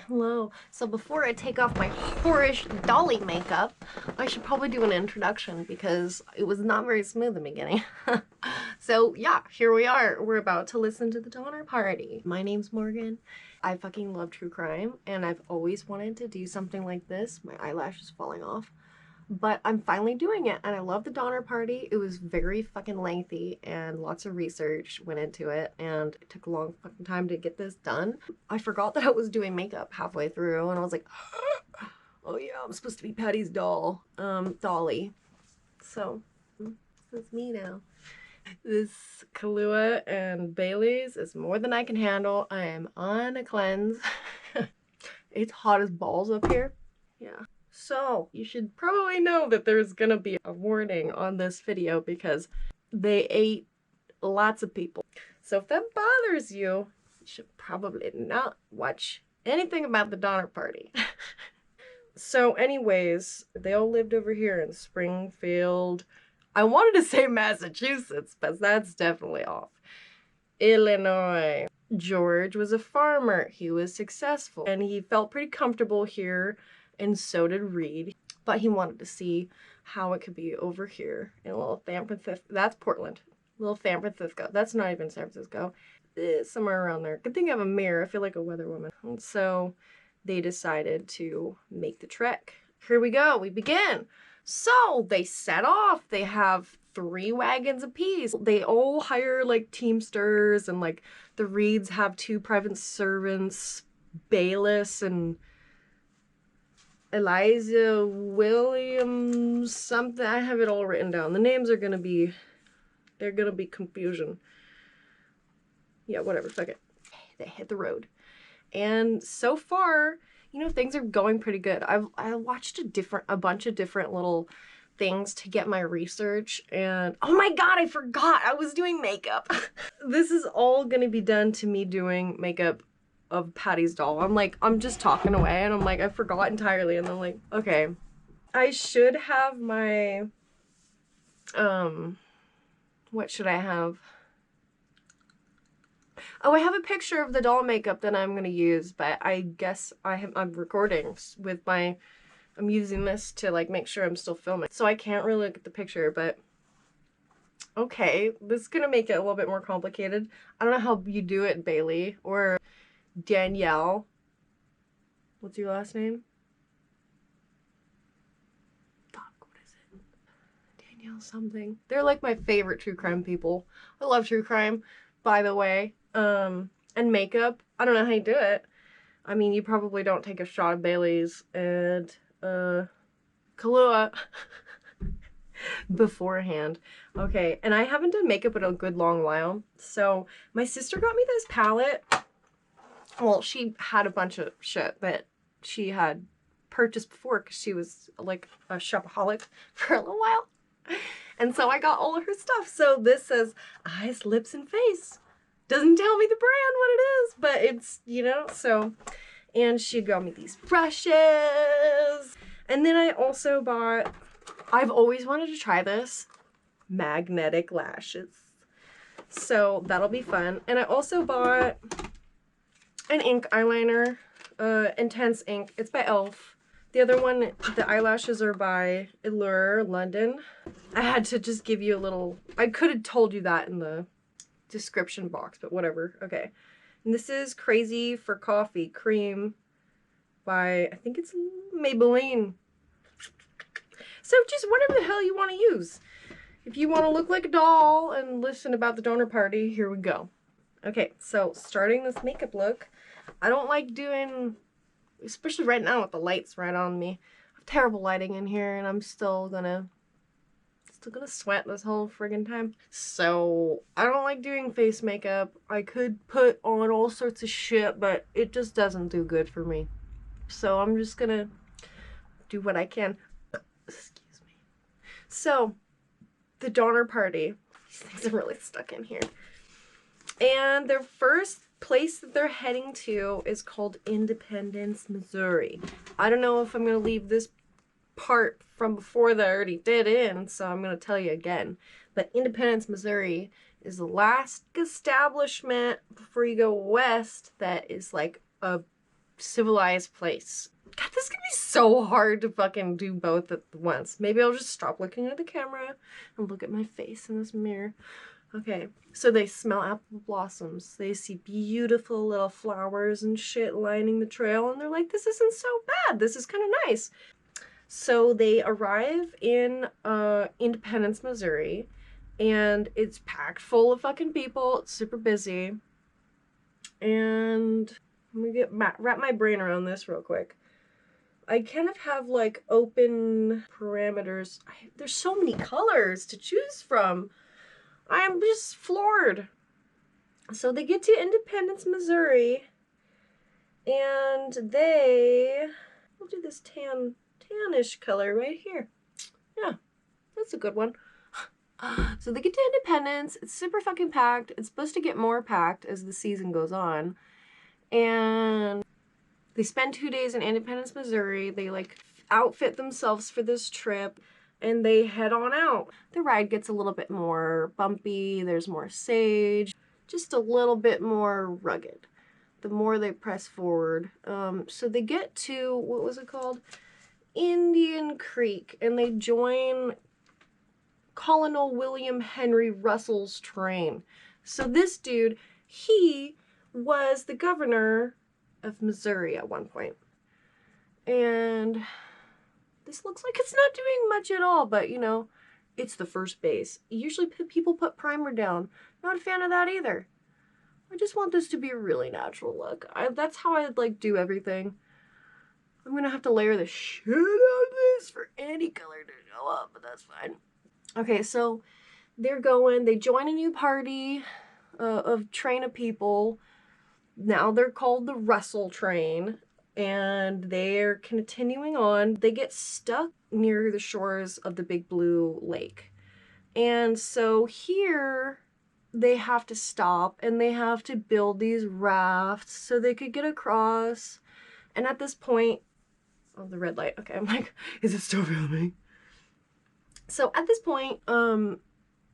Hello. So before I take off my whorish dolly makeup, I should probably do an introduction because it was not very smooth in the beginning. So yeah, here we are. We're about to listen to the Donner Party. My name's Morgan. I fucking love true crime and I've always wanted to do something like this. My eyelash is falling off. But I'm finally doing it and I love the Donner Party. It was very fucking lengthy and lots of research went into it and it took a long fucking time to get this done. I forgot that I was doing makeup halfway through and I was like, oh yeah, I'm supposed to be Patty's doll, Dolly. So, that's me now. This Kahlua and Bailey's is more than I can handle. I am on a cleanse. It's hot as balls up here. Yeah. So, you should probably know that there's gonna be a warning on this video because they ate lots of people. So if that bothers you, you should probably not watch anything about the Donner Party. So anyways, they all lived over here in Springfield. I wanted to say Massachusetts, but that's definitely off. Illinois. George was a farmer. He was successful and he felt pretty comfortable here, and so did Reed. But he wanted to see how it could be over here in a little San Francisco. That's Portland. Little San Francisco. That's not even San Francisco. Somewhere around there. Good thing I have a mirror. I feel like a weather woman. And so they decided to make the trek. Here we go. We begin. So they set off. They have 3 wagons apiece. They all hire like teamsters, and like the Reeds have 2 private servants, Bayless and Eliza Williams something. I have it all written down. The names are gonna be, they're gonna be confusion. Yeah, whatever, fuck it. They hit the road. And so far, you know, things are going pretty good. I watched a bunch of different little things to get my research, and oh my god, I forgot I was doing makeup. This is all gonna be done to me doing makeup of Patty's doll. I'm just talking away and I'm like, I forgot entirely, and I'm like, okay. I should have my, what should I have? Oh, I have a picture of the doll makeup that I'm gonna use, but I guess I'm recording with my, I'm using this to like make sure I'm still filming. So I can't really look at the picture, but okay, this is gonna make it a little bit more complicated. I don't know how you do it, Bailey, or Danielle. What's your last name? Fuck, what is it? Danielle something. They're like my favorite true crime people. I love true crime, by the way. And makeup. I don't know how you do it. I mean, you probably don't take a shot of Bailey's and, Kahlua beforehand. Okay, and I haven't done makeup in a good long while. So, my sister got me this palette. Well, she had a bunch of shit that she had purchased before because she was like a shopaholic for a little while. And so I got all of her stuff. So this says eyes, lips, and face. Doesn't tell me the brand what it is, but it's, you know, so. And she got me these brushes. And then I also bought, I've always wanted to try this, magnetic lashes. So that'll be fun. And I also bought an ink eyeliner, Intense Ink. It's by e.l.f. The other one, the eyelashes are by Allure London. I had to just give you a little, I could have told you that in the description box, but whatever. Okay. And this is Crazy for Coffee Cream by, I think it's Maybelline. So just whatever the hell you want to use. If you want to look like a doll and listen about the Donner Party, here we go. Okay, so starting this makeup look, I don't like doing, especially right now with the lights right on me. I have terrible lighting in here and I'm still gonna sweat this whole friggin' time. So I don't like doing face makeup. I could put on all sorts of shit, but it just doesn't do good for me. So I'm just gonna do what I can. Excuse me. So the Donner Party, these things are really stuck in here. And their first place that they're heading to is called Independence, Missouri. I don't know if I'm gonna leave this part from before that I already did in, so I'm going to tell you again. But Independence, Missouri is the last establishment before you go west that is like a civilized place. God, this is gonna be so hard to fucking do both at once. Maybe I'll just stop looking at the camera and look at my face in this mirror. Okay, so they smell apple blossoms. They see beautiful little flowers and shit lining the trail, and they're like, this isn't so bad. This is kind of nice. So they arrive in Independence, Missouri, and it's packed full of fucking people. It's super busy. And let me wrap my brain around this real quick. I kind of have like open parameters. There's so many colors to choose from. I'm just floored. So they get to Independence, Missouri, and we'll do this tannish color right here. Yeah, that's a good one. So they get to Independence. It's super fucking packed. It's supposed to get more packed as the season goes on. And they spend 2 days in Independence, Missouri. They like outfit themselves for this trip and they head on out. The ride gets a little bit more bumpy. There's more sage, just a little bit more rugged the more they press forward. So they get to, what was it called? Indian Creek, and they join Colonel William Henry Russell's train. So this dude, he was the governor of Missouri at one point. And this looks like it's not doing much at all, but you know, it's the first base. Usually people put primer down. Not a fan of that either. I just want this to be a really natural look. That's how I'd like do everything. I'm gonna have to layer the shit out of this for any color to show up, but that's fine. Okay, so they're going, they join a new party of train of people. Now they're called the Russell train, and they're continuing on. They get stuck near the shores of the Big Blue Lake. And so here they have to stop and they have to build these rafts so they could get across. And at this point, oh, the red light. Okay, I'm like, is it still filming? So at this point,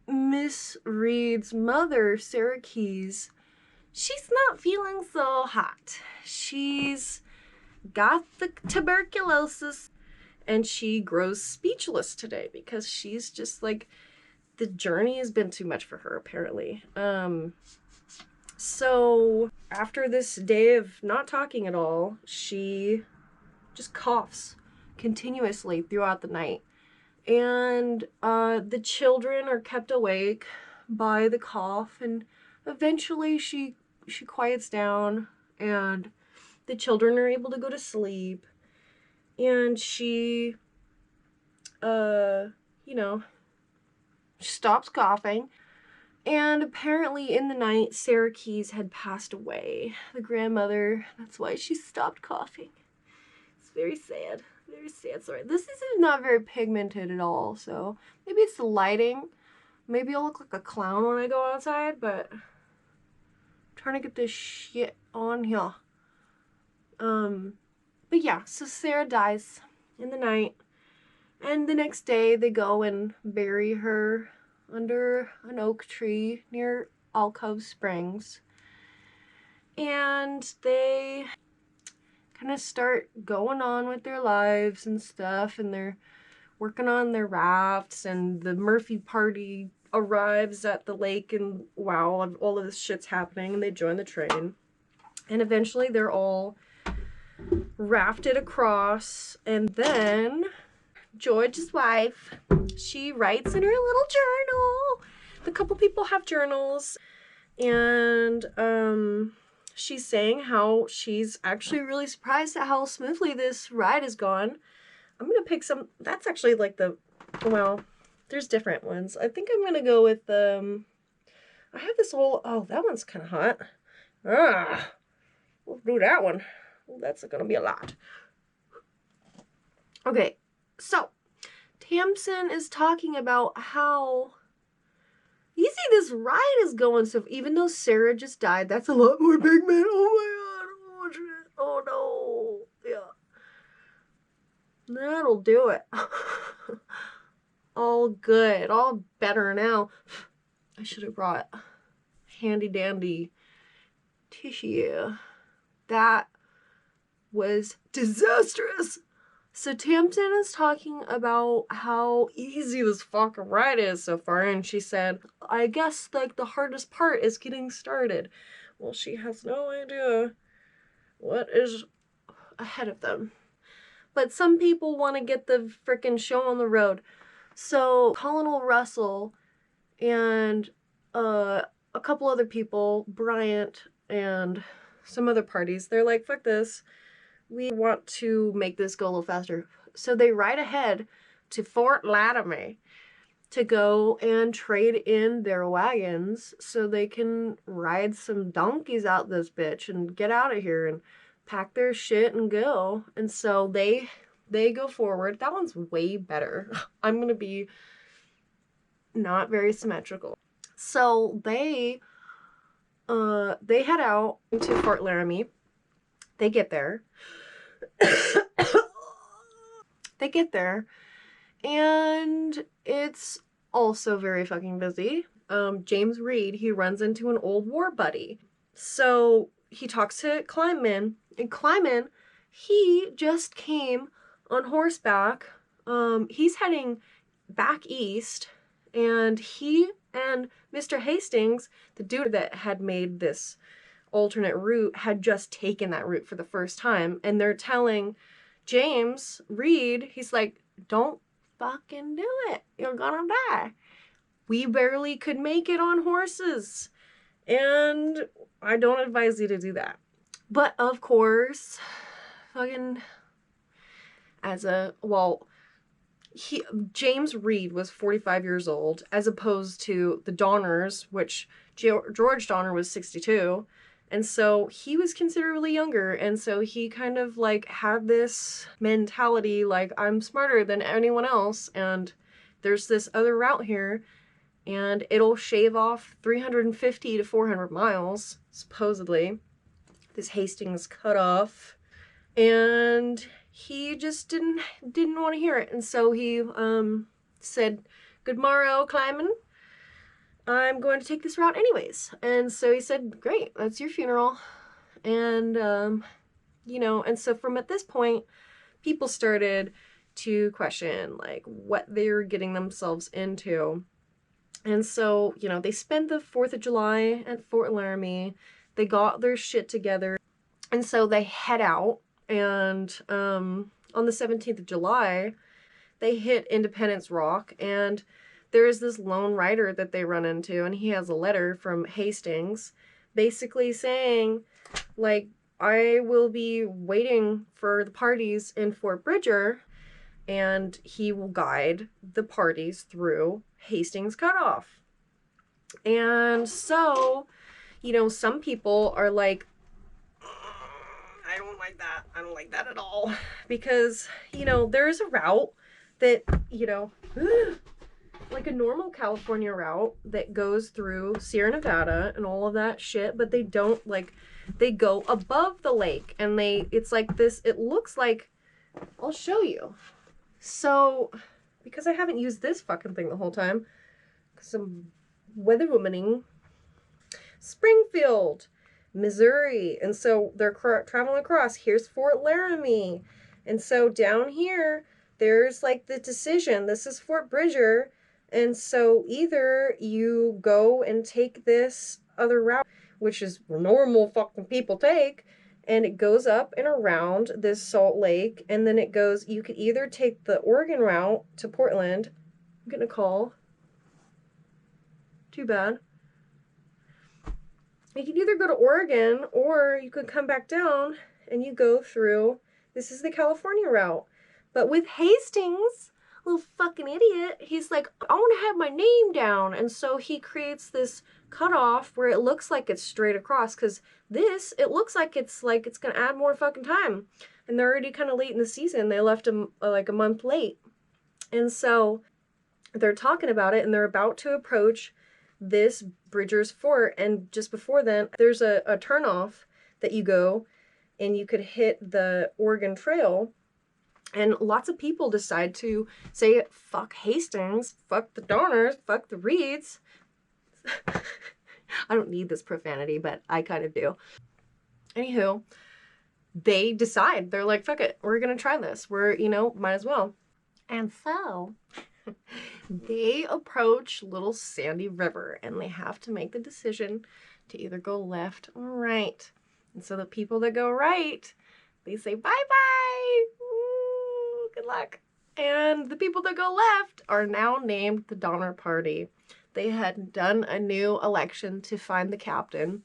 Miss Reed's mother, Sarah Keyes, she's not feeling so hot. She's got the tuberculosis and she grows speechless today because she's just like, the journey has been too much for her apparently. So after this day of not talking at all, she just coughs continuously throughout the night. And the children are kept awake by the cough, and eventually she quiets down and the children are able to go to sleep, and she you know, stops coughing. And apparently in the night Sarah Keyes had passed away, the grandmother. That's why she stopped coughing. It's very sad. Very sad story. This is not very pigmented at all, so maybe it's the lighting. Maybe I'll look like a clown when I go outside, but I'm trying to get this shit on here. But yeah, so Sarah dies in the night, and the next day they go and bury her under an oak tree near Alcove Springs, and they kind of start going on with their lives and stuff, and they're working on their rafts, and the Murphy party arrives at the lake, and wow, all of this shit's happening, and they join the train, and eventually they're all rafted across. And then George's wife, she writes in her little journal. The couple people have journals, and she's saying how she's actually really surprised at how smoothly this ride has gone. I'm gonna pick some, that's actually like well, there's different ones. I think I'm gonna go with, I have this whole, oh, that one's kind of hot. We'll do that one. Well, that's gonna be a lot. Okay, so Tamsin is talking about how easy this ride is going. So even though Sarah just died, that's a lot more pigment. Oh my god. Oh no. Yeah. That'll do it. All good. All better now. I should have brought handy dandy tissue. That was disastrous. So Tamsin is talking about how easy this fucking ride is so far, and she said, I guess like the hardest part is getting started. Well, she has no idea what is ahead of them. But some people want to get the frickin' show on the road. So Colonel Russell and a couple other people, Bryant and some other parties, they're like, fuck this. We want to make this go a little faster. So they ride ahead to Fort Latimer to go and trade in their wagons so they can ride some donkeys out this bitch and get out of here and pack their shit and go. And so they go forward. That one's way better. I'm gonna be not very symmetrical. So they head out to Fort Laramie. They get there. They get there, and it's also very fucking busy. James Reed, he runs into an old war buddy. So he talks to Kleinman, and Kleinman, he just came on horseback. He's heading back east, and he and Mr. Hastings, the dude that had made this alternate route, had just taken that route for the first time, and they're telling James Reed, he's like, don't fucking do it. You're gonna die. We barely could make it on horses, and I don't advise you to do that. But of course, fucking James Reed was 45 years old, as opposed to the Donners, which George Donner was 62. And so he was considerably younger, and so he kind of like had this mentality like, I'm smarter than anyone else, and there's this other route here, and it'll shave off 350 to 400 miles, supposedly. This Hastings cutoff. And he just didn't want to hear it, and so he said, good morrow, Kleiman. I'm going to take this route anyways. And so he said, great, that's your funeral. And, and so from at this point, people started to question, like, what they were getting themselves into. And so, they spent the 4th of July at Fort Laramie. They got their shit together. And so they head out. And on the 17th of July, they hit Independence Rock, and there is this lone rider that they run into, and he has a letter from Hastings basically saying, like, I will be waiting for the parties in Fort Bridger, and he will guide the parties through Hastings Cutoff. And so, some people are like, I don't like that. I don't like that at all. Because, there is a route that, like a normal California route that goes through Sierra Nevada and all of that shit, but they don't, they go above the lake, and it's like this, it looks like, I'll show you. So, because I haven't used this fucking thing the whole time, because I'm weather womaning, Springfield, Missouri, and so they're traveling across. Here's Fort Laramie, and so down here, there's like the decision. This is Fort Bridger. And so either you go and take this other route, which is normal fucking people take, and it goes up and around this Salt Lake, and then you could either take the Oregon route to Portland. I'm getting a call. Too bad. You could either go to Oregon, or you could come back down and you go through, this is the California route. But with Hastings, little fucking idiot, he's like, I want to have my name down. And so he creates this cutoff where it looks like it's straight across, because it looks like it's going to add more fucking time. And they're already kind of late in the season. They left him like a month late. And so they're talking about it, and they're about to approach this Bridger's Fort. And just before then, there's a turnoff that you go, and you could hit the Oregon Trail. And lots of people decide to say, fuck Hastings, fuck the Donners, fuck the Reeds. I don't need this profanity, but I kind of do. Anywho, they decide, they're like, fuck it, we're gonna try this. We're, you know, might as well. And so they approach Little Sandy River and they have to make the decision to either go left or right. And so the people that go right, they say bye-bye. Ooh, good luck. And the people that go left are now named the Donner Party. They had done a new election to find the captain,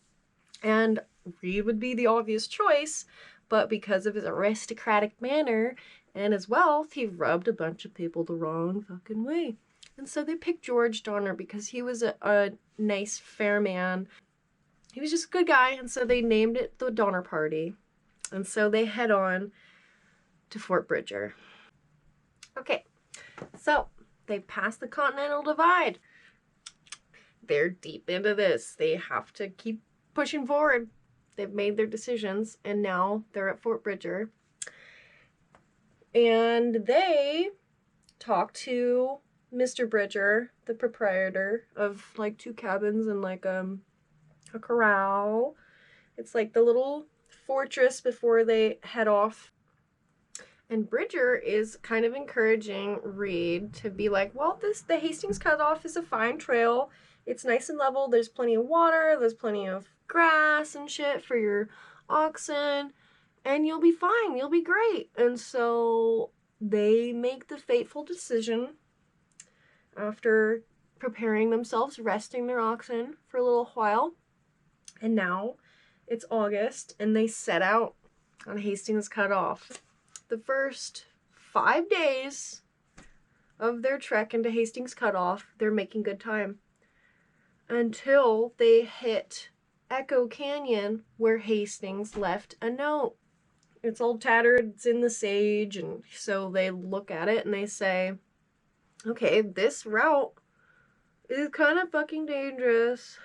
and Reed would be the obvious choice, but because of his aristocratic manner and his wealth, he rubbed a bunch of people the wrong fucking way. And so they picked George Donner because he was a nice, fair man. He was just a good guy, and so they named it the Donner Party. And so they head on to Fort Bridger. Okay, so they passed the Continental Divide. They're deep into this. They have to keep pushing forward. They've made their decisions, and now they're at Fort Bridger. And they talk to Mr. Bridger, the proprietor of like 2 cabins and like a corral. It's like the little fortress before they head off. And Bridger is kind of encouraging Reed to be like, well, the Hastings Cutoff is a fine trail. It's nice and level. There's plenty of water. There's plenty of grass and shit for your oxen. And you'll be fine. You'll be great. And so they make the fateful decision after preparing themselves, resting their oxen for a little while. And now it's August and they set out on Hastings Cutoff. The first 5 days of their trek into Hastings Cutoff, they're making good time. Until they hit Echo Canyon, where Hastings left a note. It's all tattered, it's in the sage, and so they look at it and they say, okay, this route is kind of fucking dangerous.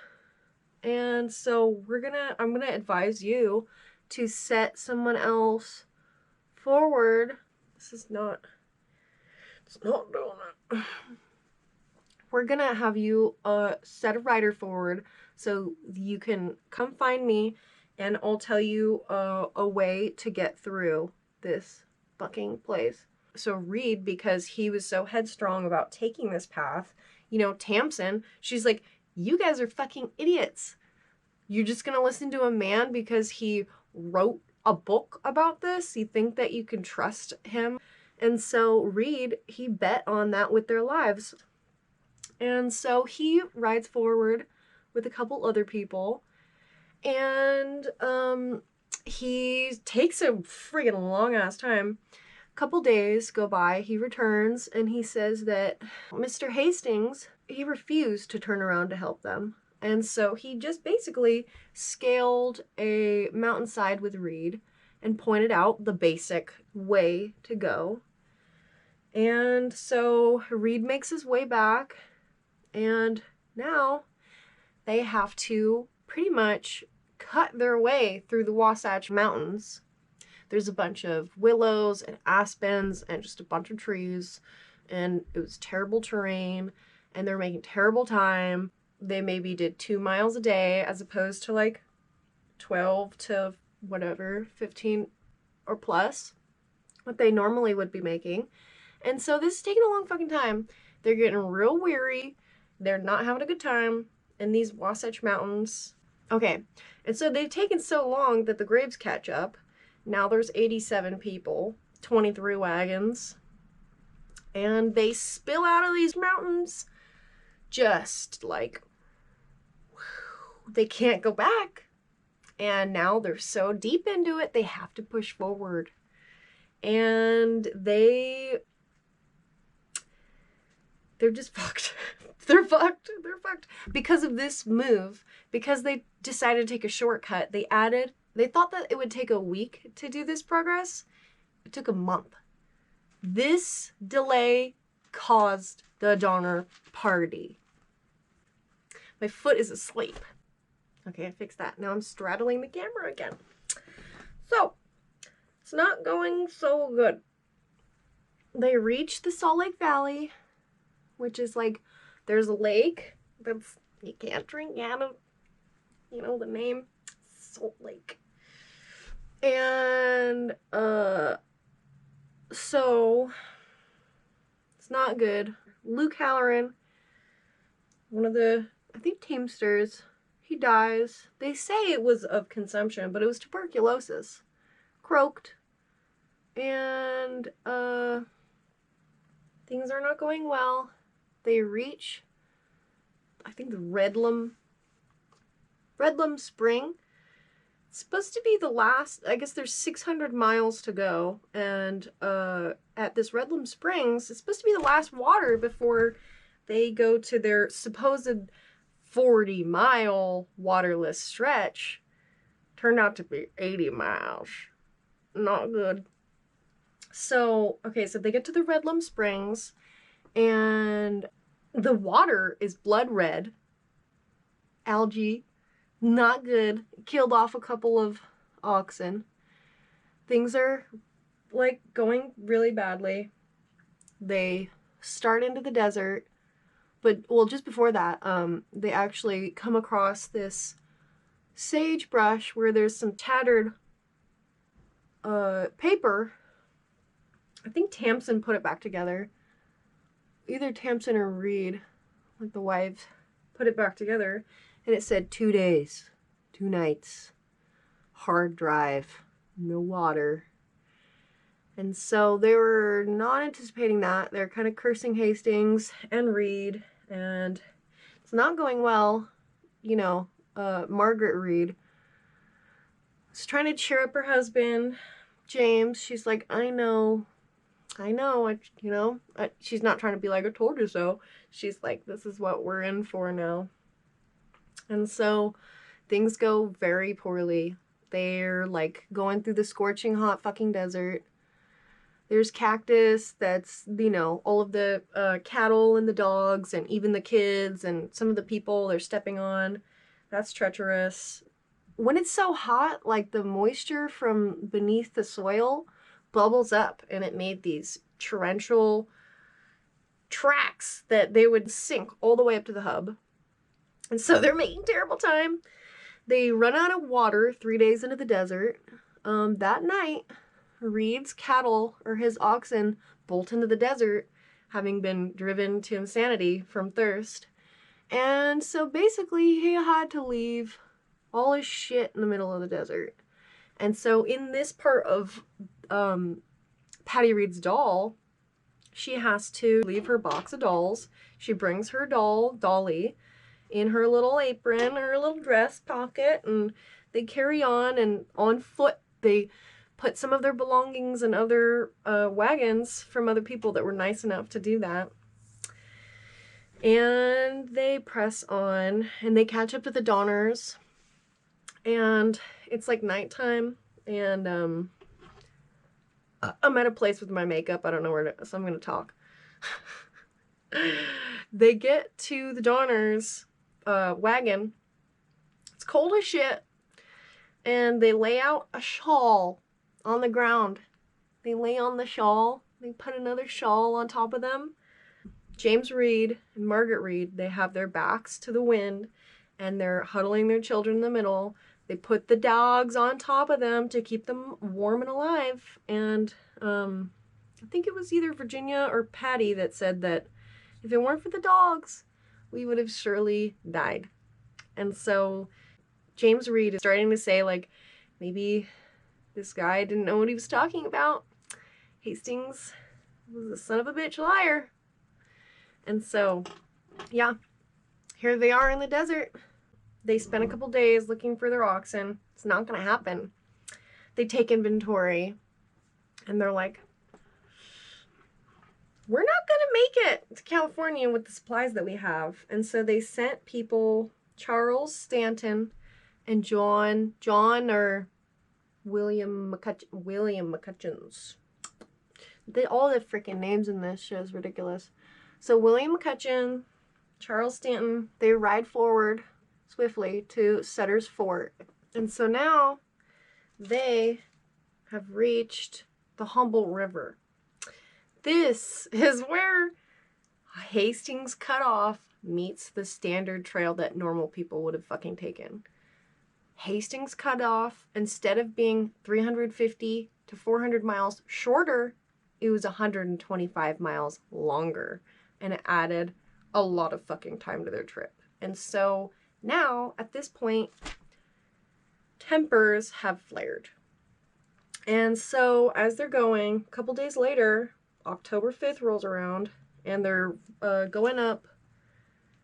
And so I'm gonna advise you to set someone else forward. It's not doing it. We're gonna have you set a rider forward so you can come find me, and I'll tell you a way to get through this fucking place. So Reed, because he was so headstrong about taking this path, you know, Tamsin, she's like, you guys are fucking idiots. You're just gonna listen to a man because he wrote a book about this? You think that you can trust him? And so Reed, he bet on that with their lives. And so he rides forward with a couple other people, and he takes a friggin' long ass time. A couple days go by, he returns, and he says that Mr. Hastings, he refused to turn around to help them. And so he just basically scaled a mountainside with Reed and pointed out the basic way to go. And so Reed makes his way back, and now they have to pretty much cut their way through the Wasatch Mountains. There's a bunch of willows and aspens and just a bunch of trees, and it was terrible terrain, and they're making terrible time. They maybe did 2 miles a day as opposed to like 12 to whatever, 15 or plus, what they normally would be making. And so this is taking a long fucking time. They're getting real weary. They're not having a good time in these Wasatch Mountains. Okay, and so they've taken so long that the graves catch up. Now there's 87 people, 23 wagons, and they spill out of these mountains just like, they can't go back. And now they're so deep into it, they have to push forward. And they're just fucked. They're fucked. Because of this move, because they decided to take a shortcut, they thought that it would take a week to do this progress. It took a month. This delay caused the Donner Party. My foot is asleep. Okay, I fixed that. Now I'm straddling the camera again. So, it's not going so good. They reach the Salt Lake Valley, which is like, there's a lake that's, you can't drink out of, you know, the name, Salt Lake. And And, so, it's not good. Luke Halloran, one of the, I think, teamsters, he dies. They say it was of consumption, but it was tuberculosis. Croaked. And, things are not going well. They reach, I think, the Redlam Spring. It's supposed to be the last, I guess there's 600 miles to go, and at this Redlam Springs, it's supposed to be the last water before they go to their supposed 40-mile waterless stretch. Turned out to be 80 miles. Not good. So, okay, so they get to the Redlam Springs, and the water is blood red. Algae. Not good. Killed off a couple of oxen. Things are, like, going really badly. They start into the desert. But, well, just before that, they actually come across this sagebrush where there's some tattered paper. I think Tamsin put it back together. Either Tamsin or Reed, like the wives, put it back together. And it said 2 days, 2 nights, hard drive, no water. And so they were not anticipating that. They're kind of cursing Hastings and Reed, and it's not going well. You know, Margaret Reed was trying to cheer up her husband, James. She's like, I know, she's not trying to be like, I told you so. She's like, this is what we're in for now. And so things go very poorly. They're like going through the scorching hot fucking desert. There's cactus that's, you know, all of the cattle and the dogs and even the kids and some of the people they're stepping on. That's treacherous. When it's so hot, like the moisture from beneath the soil bubbles up, and it made these torrential tracks that they would sink all the way up to the hub. And so they're making terrible time. They run out of water 3 days into the desert. That night, Reed's cattle, or his oxen, bolt into the desert, having been driven to insanity from thirst. And so basically he had to leave all his shit in the middle of the desert. And so in this part of Patty Reed's doll, she has to leave her box of dolls. She brings her doll, Dolly, in her little apron, her little dress pocket, and they carry on, and on foot they put some of their belongings in other wagons from other people that were nice enough to do that. And they press on, and they catch up to the Donners, and it's like nighttime, and I'm at a place with my makeup. I don't know where to, so I'm going to talk. They get to the Donners wagon. It's cold as shit, and they lay out a shawl on the ground. They lay on the shawl. They put another shawl on top of them. James Reed and Margaret Reed, they have their backs to the wind, and they're huddling their children in the middle. They put the dogs on top of them to keep them warm and alive. And I think it was either Virginia or Patty that said that if it weren't for the dogs, we would have surely died. And so James Reed is starting to say, like, maybe this guy didn't know what he was talking about. Hastings was a son of a bitch liar. And so, yeah, here they are in the desert. They spent a couple days looking for their oxen. It's not going to happen. They take inventory, and they're like, we're not going to make it to California with the supplies that we have. And so they sent people, Charles Stanton and John or William McCutcheons. All the freaking names in this show is ridiculous. So William McCutcheon, Charles Stanton, they ride forward swiftly to Sutter's Fort. And so now they have reached the Humboldt River. This is where Hastings Cutoff meets the standard trail that normal people would have fucking taken. Hastings cut off, instead of being 350 to 400 miles shorter, it was 125 miles longer. And it added a lot of fucking time to their trip. And so now, at this point, tempers have flared. And so as they're going, a couple days later, October 5th rolls around, and they're going up,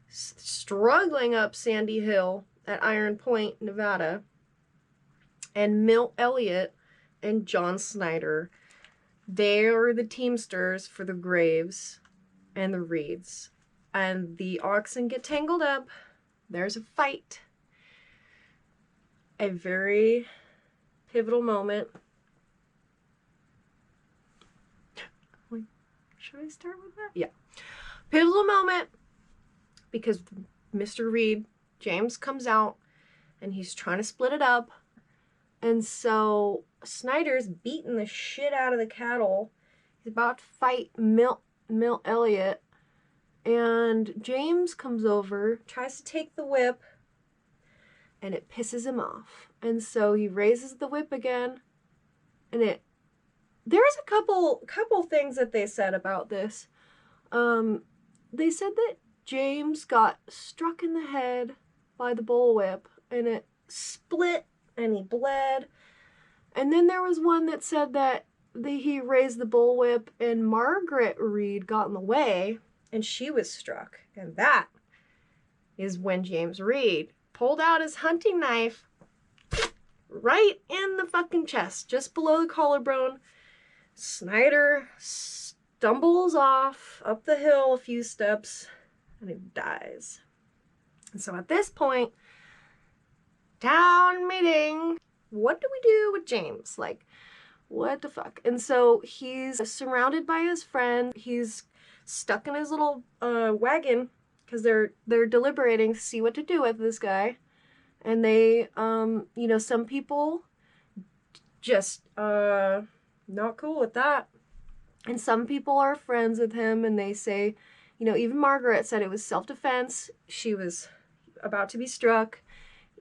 struggling up Sandy Hill at Iron Point, Nevada. And Milt Elliott and John Snyder, they are the teamsters for the Graves and the Reeds. And the oxen get tangled up. There's a fight. A very pivotal moment. Wait, should I start with that? Yeah. Pivotal moment because Mr. Reed, James, comes out and he's trying to split it up. And so Snyder's beating the shit out of the cattle. He's about to fight Milt Elliott. And James comes over, tries to take the whip, and it pisses him off. And so he raises the whip again, and there's a couple things that they said about this. They said that James got struck in the head by the bullwhip, and it split, and he bled. And then there was one that said that he raised the bullwhip, and Margaret Reed got in the way, and she was struck. And that is when James Reed pulled out his hunting knife right in the fucking chest, just below the collarbone. Snyder stumbles off up the hill a few steps, and he dies. And so at this point, town meeting. What do we do with James? Like, what the fuck? And so he's surrounded by his friend. He's stuck in his little wagon because they're deliberating to see what to do with this guy. And they, you know, some people just not cool with that. And some people are friends with him, and they say, you know, even Margaret said it was self-defense. She was about to be struck.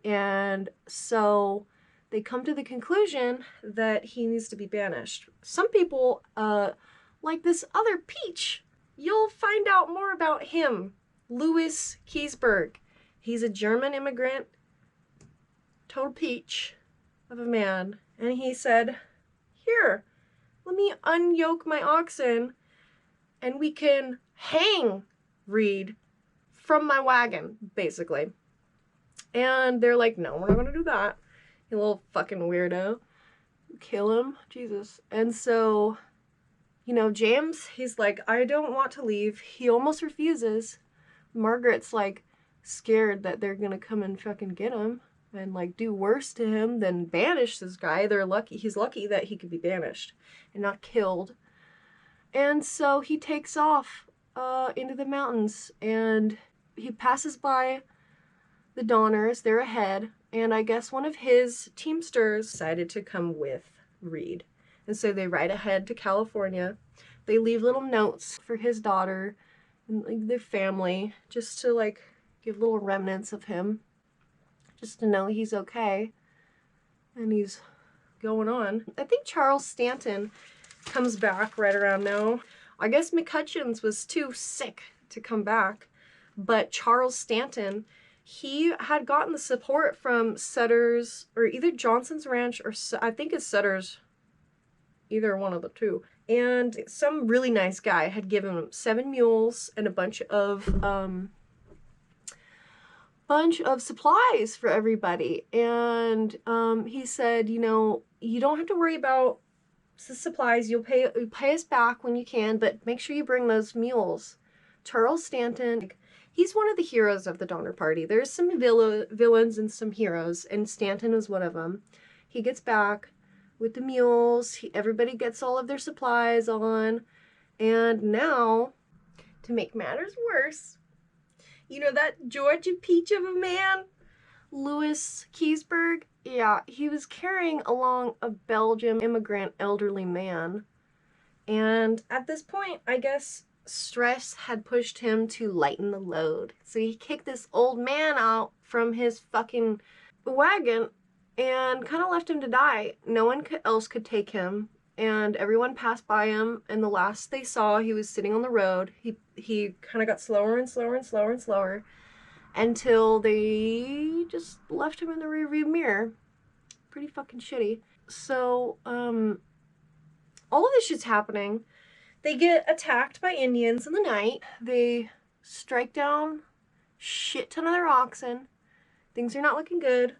And so they come to the conclusion that he needs to be banished. Some people, like this other peach, you'll find out more about him, Louis Keseberg. He's a German immigrant, total peach of a man. And he said, here, let me unyoke my oxen and we can hang Reed from my wagon, basically. And they're like, no, we're not gonna do that. You little fucking weirdo. Kill him. Jesus. And so, you know, James, he's like, I don't want to leave. He almost refuses. Margaret's like scared that they're gonna come and fucking get him and like do worse to him than banish this guy. He's lucky that he could be banished and not killed. And so he takes off into the mountains, and he passes by the Donners. They're ahead, and I guess one of his teamsters decided to come with Reed. And so they ride ahead to California. They leave little notes for his daughter and like their family, just to like give little remnants of him, just to know he's okay and he's going on. I think Charles Stanton comes back right around now. I guess McCutcheons was too sick to come back, but Charles Stanton, he had gotten the support from Sutter's, or either Johnson's Ranch, or I think it's Sutter's, either one of the two. And some really nice guy had given him 7 mules and a bunch of supplies for everybody. And he said, you know, you don't have to worry about the supplies. You'll pay us back when you can, but make sure you bring those mules. Charles Stanton, he's one of the heroes of the Donner Party. There's some villains and some heroes, and Stanton is one of them. He gets back with the mules. Everybody gets all of their supplies on. And now, to make matters worse, you know that Georgia peach of a man, Louis Keseberg? Yeah, he was carrying along a Belgian immigrant elderly man. And at this point, I guess stress had pushed him to lighten the load. So he kicked this old man out from his fucking wagon and kind of left him to die. No one else could take him, and everyone passed by him, and the last they saw, he was sitting on the road. He kind of got slower and slower and slower and slower until they just left him in the rearview mirror. Pretty fucking shitty. So, all of this shit's happening. They get attacked by Indians in the night. They strike down shit ton of their oxen. Things are not looking good.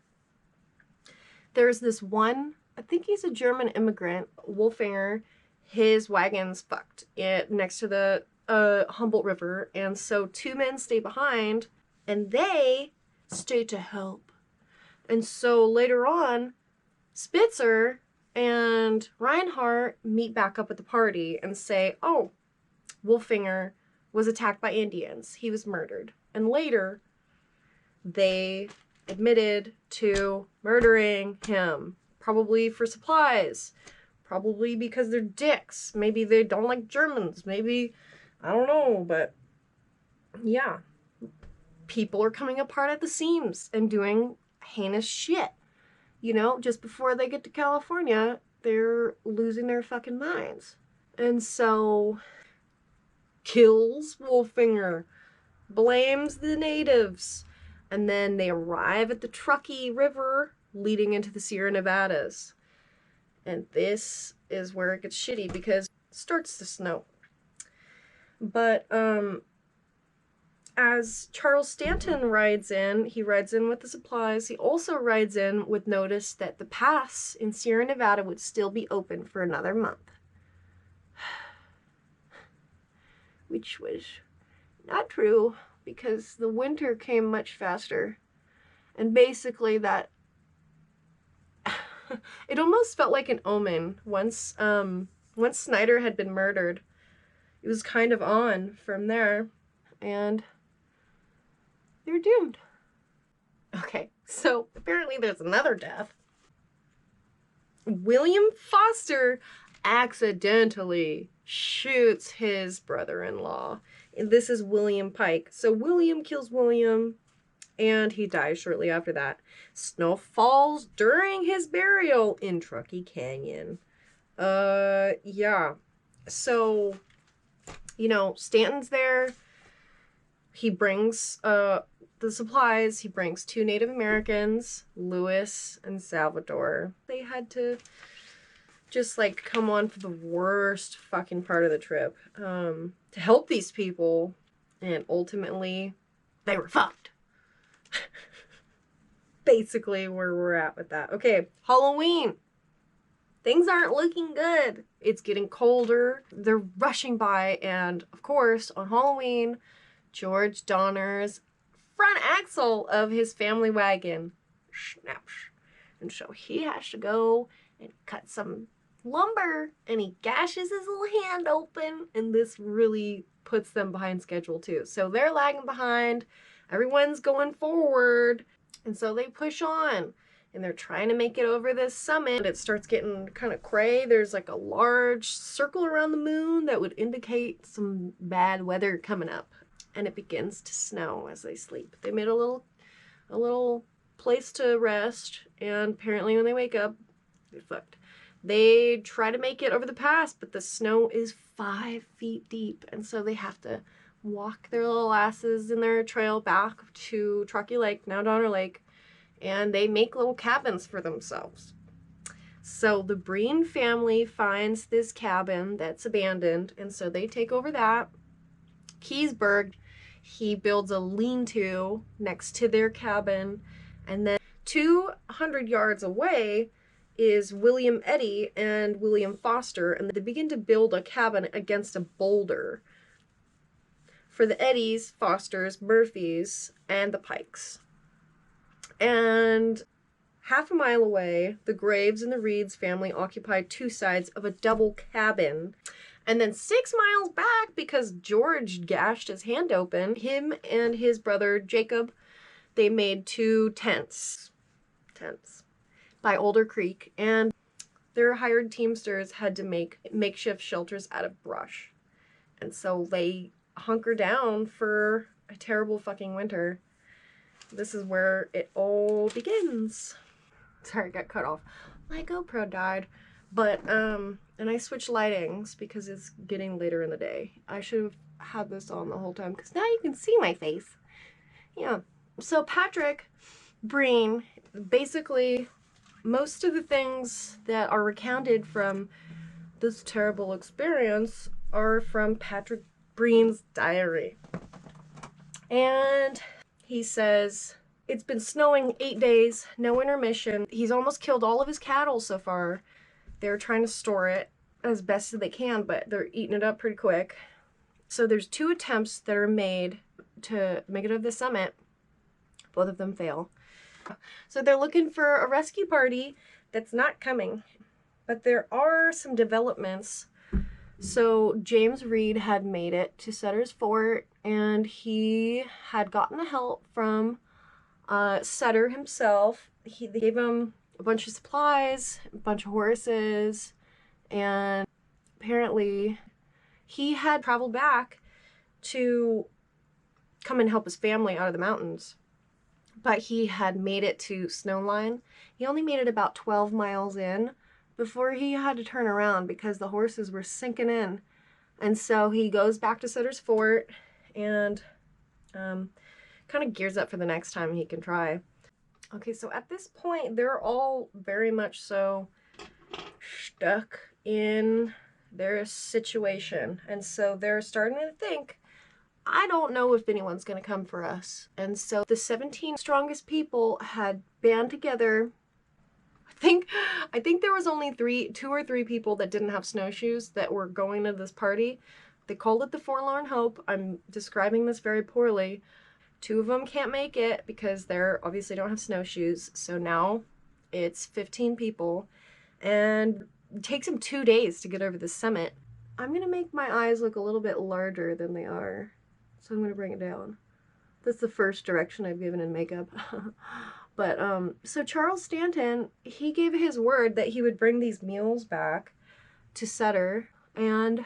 There's this one, I think he's a German immigrant, Wolfinger. His wagon's fucked next to the Humboldt River. And so 2 men stay behind, and they stay to help. And so later on, Spitzer and Reinhardt meet back up at the party and say, oh, Wolfinger was attacked by Indians. He was murdered. And later, they admitted to murdering him. Probably for supplies. Probably because they're dicks. Maybe they don't like Germans. Maybe, I don't know, but yeah. People are coming apart at the seams and doing heinous shit. You know, just before they get to California, they're losing their fucking minds. And so, kills Wolfinger, blames the natives, and then they arrive at the Truckee River leading into the Sierra Nevadas. And this is where it gets shitty because it starts to snow. But, as Charles Stanton rides in, he rides in with the supplies. He also rides in with notice that the pass in Sierra Nevada would still be open for another month. Which was not true because the winter came much faster. And basically that it almost felt like an omen. Once Snyder had been murdered, it was kind of on from there. And they're doomed. Okay, so apparently there's another death. William Foster accidentally shoots his brother-in-law. And this is William Pike. So William kills William, and he dies shortly after that. Snow falls during his burial in Truckee Canyon. Yeah. So, you know, Stanton's there. He brings the supplies. He brings 2 Native Americans, Louis and Salvador. They had to just like come on for the worst fucking part of the trip to help these people, and ultimately they were fucked. Basically where we're at with that. Okay, Halloween. Things aren't looking good. It's getting colder. They're rushing by, and of course on Halloween, George Donner's front axle of his family wagon snaps. And so he has to go and cut some lumber, and he gashes his little hand open, and this really puts them behind schedule too. So they're lagging behind. Everyone's going forward. And so they push on, and they're trying to make it over this summit. It starts getting kind of cray. There's like a large circle around the moon that would indicate some bad weather coming up. And it begins to snow as they sleep. They made a little place to rest, and apparently when they wake up, they're fucked. They try to make it over the pass, but the snow is 5 feet deep, and so they have to walk their little asses in their trail back to Truckee Lake, now Donner Lake, and they make little cabins for themselves. So the Breen family finds this cabin that's abandoned, and so they take over that. Keysburg, he builds a lean-to next to their cabin, and then 200 yards away is William Eddy and William Foster, and they begin to build a cabin against a boulder for the Eddys, Fosters, Murphys, and the Pikes. And half a mile away, the Graves and the Reeds family occupied 2 sides of a double cabin. And then 6 miles back, because George gashed his hand open, him and his brother Jacob, they made 2 tents by Older Creek, and their hired teamsters had to make makeshift shelters out of brush. And so they hunker down for a terrible fucking winter. This is where it all begins. Sorry, I got cut off. My GoPro died. But, and I switched lightings because it's getting later in the day. I should have had this on the whole time because now you can see my face. Yeah. So Patrick Breen, basically, most of the things that are recounted from this terrible experience are from Patrick Breen's diary. And he says, it's been snowing 8 days, no intermission. He's almost killed all of his cattle so far. They're trying to store it as best as they can, but they're eating it up pretty quick. So there's 2 attempts that are made to make it to the summit. Both of them fail. So they're looking for a rescue party that's not coming. But there are some developments. So James Reed had made it to Sutter's Fort, and he had gotten the help from Sutter himself. They gave him a bunch of supplies, a bunch of horses, and apparently he had traveled back to come and help his family out of the mountains. But he had made it to Snowline. He only made it about 12 miles in before he had to turn around because the horses were sinking in. And so he goes back to Sutter's Fort and kind of gears up for the next time he can try. Okay, so at this point, they're all very much so stuck in their situation. And so they're starting to think, I don't know if anyone's going to come for us. And so the 17 strongest people had band together. I think there was only 2 or 3 people that didn't have snowshoes that were going to this party. They called it the Forlorn Hope. I'm describing this very poorly. 2 of them can't make it because they're obviously don't have snowshoes. So now it's 15 people, and it takes them 2 days to get over the summit. I'm gonna make my eyes look a little bit larger than they are. So I'm gonna bring it down. That's the first direction I've given in makeup. But, so Charles Stanton, he gave his word that he would bring these mules back to Sutter, and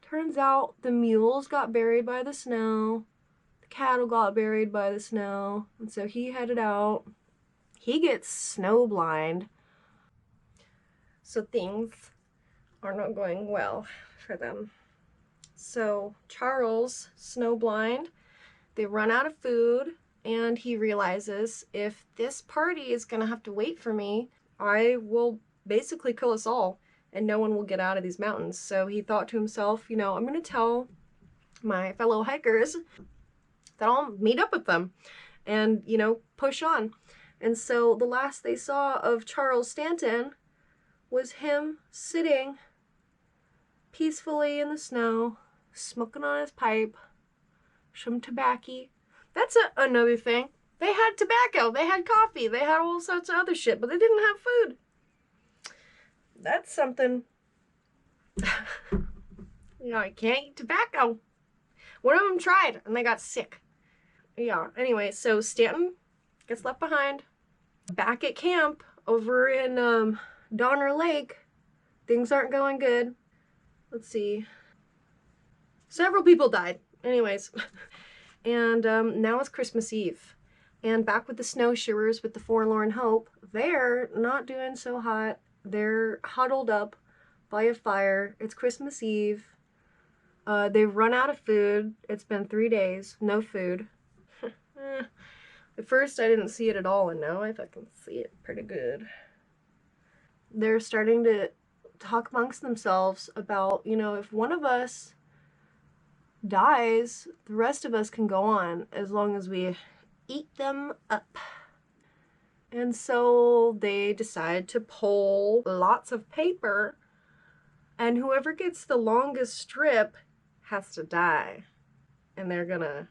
turns out the mules got buried by the snow. Cattle got buried by the snow, and so he headed out. He gets snow blind, so things are not going well for them. So Charles, snow blind, they run out of food, and he realizes if this party is gonna have to wait for me, I will basically kill us all and no one will get out of these mountains. So he thought to himself, you know, I'm gonna tell my fellow hikers that I'll meet up with them and, you know, push on. And so the last they saw of Charles Stanton was him sitting peacefully in the snow, smoking on his pipe, some tobacco. That's another thing. They had tobacco, they had coffee, they had all sorts of other shit, but they didn't have food. That's something. You know, I can't eat tobacco. One of them tried and they got sick. Yeah, anyway, so Stanton gets left behind. Back at camp over in Donner Lake, things aren't going good. Let's see. Several people died. Anyways. And now it's Christmas Eve. And back with the snowshoers with the Forlorn Hope, they're not doing so hot. They're huddled up by a fire. It's Christmas Eve. They've run out of food. It's been 3 days. No food. At first I didn't see it at all, and now I fucking see it pretty good. They're starting to talk amongst themselves about, you know, if one of us dies, the rest of us can go on as long as we eat them up. And so they decide to pull lots of paper, and whoever gets the longest strip has to die. And they're gonna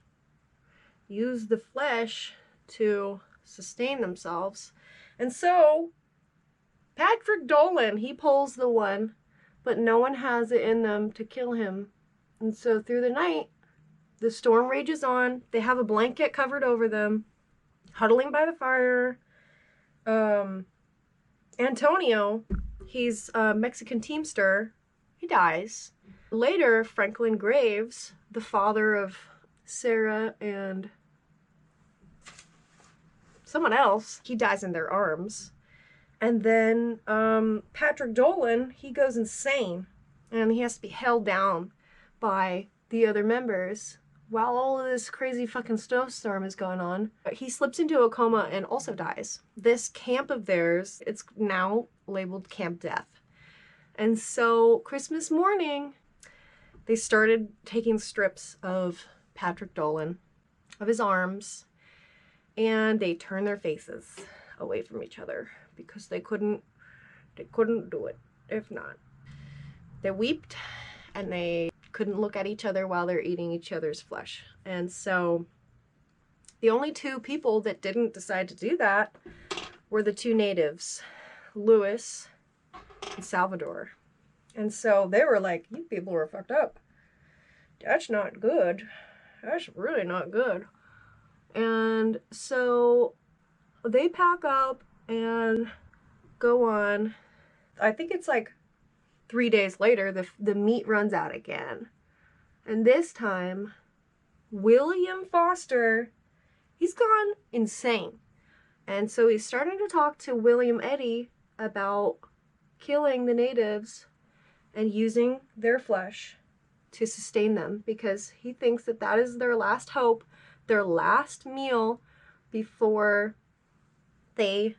use the flesh to sustain themselves. And so Patrick Dolan, he pulls the one, but no one has it in them to kill him. And so through the night, the storm rages on. They have a blanket covered over them, huddling by the fire. Antonio, he's a Mexican teamster. He dies. Later, Franklin Graves, the father of Sarah and someone else. He dies in their arms. And then Patrick Dolan, he goes insane. And he has to be held down by the other members while all of this crazy fucking snowstorm is going on. He slips into a coma and also dies. This camp of theirs, it's now labeled Camp Death. And so Christmas morning, they started taking strips of Patrick Dolan, of his arms, and they turned their faces away from each other because they couldn't do it if not. They wept and they couldn't look at each other while they're eating each other's flesh. And so the only two people that didn't decide to do that were the two natives, Louis and Salvador. And so they were like, you people are fucked up. That's not good. That's really not good. And so they pack up and go on. I think it's like 3 days later, the meat runs out again. And this time, William Foster, he's gone insane. And so he's starting to talk to William Eddy about killing the natives and using their flesh to sustain them, because he thinks that that is their last hope, their last meal before they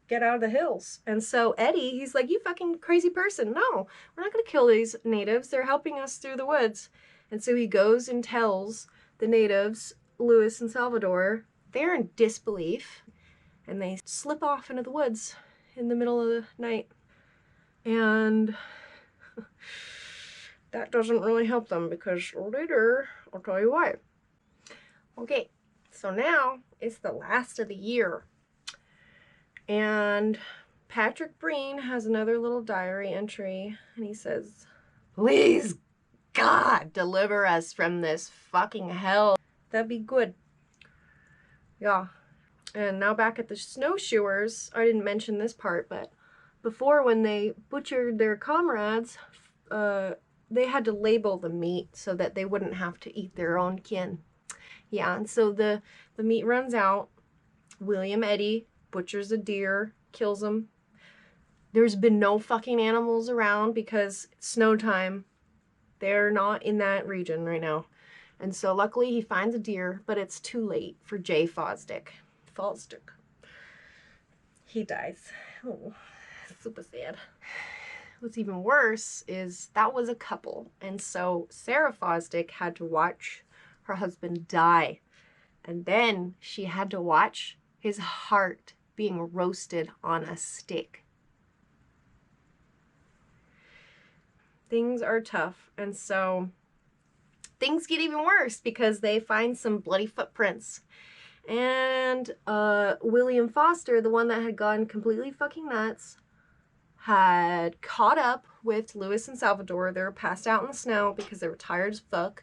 get out of the hills. And so Eddie, he's like, you fucking crazy person. No, we're not going to kill these natives. They're helping us through the woods. And so he goes and tells the natives, Louis and Salvador, they're in disbelief. And they slip off into the woods in the middle of the night. And that doesn't really help them, because later, I'll tell you why. Okay, so now it's the last of the year. And Patrick Breen has another little diary entry, and he says, please, God, deliver us from this fucking hell. That'd be good. Yeah. And now back at the snowshoers, I didn't mention this part, but before, when they butchered their comrades, they had to label the meat so that they wouldn't have to eat their own kin. Yeah, and so the meat runs out. William Eddy butchers a deer, kills him. There's been no fucking animals around because it's snow time. They're not in that region right now. And so luckily he finds a deer, but it's too late for Jay Fosdick. He dies. Oh, super sad. What's even worse is that was a couple. And so Sarah Fosdick had to watch her husband die. And then she had to watch his heart being roasted on a stick. Things are tough. And so things get even worse because they find some bloody footprints. And William Foster, the one that had gone completely fucking nuts, had caught up with Louis and Salvador. They were passed out in the snow because they were tired as fuck.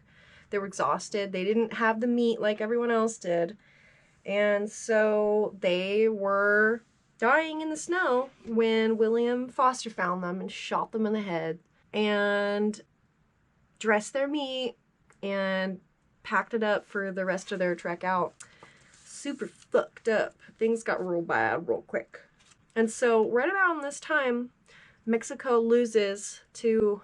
They were exhausted. They didn't have the meat like everyone else did. And so they were dying in the snow when William Foster found them and shot them in the head and dressed their meat and packed it up for the rest of their trek out. Super fucked up. Things got real bad real quick. And so right about this time, Mexico loses to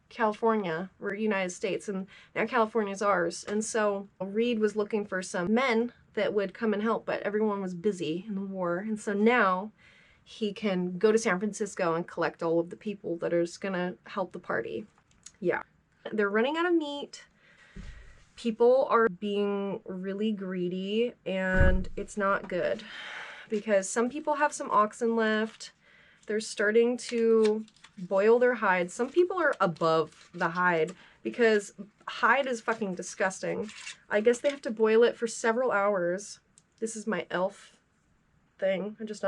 California, or United States, and now California's ours. And so Reed was looking for some men that would come and help, but everyone was busy in the war. And so now he can go to San Francisco and collect all of the people that are just gonna help the party. Yeah. They're running out of meat. People are being really greedy, and it's not good because some people have some oxen left. They're starting to boil their hide. Some people are above the hide because hide is fucking disgusting. I guess they have to boil it for several hours. This is my elf thing. I just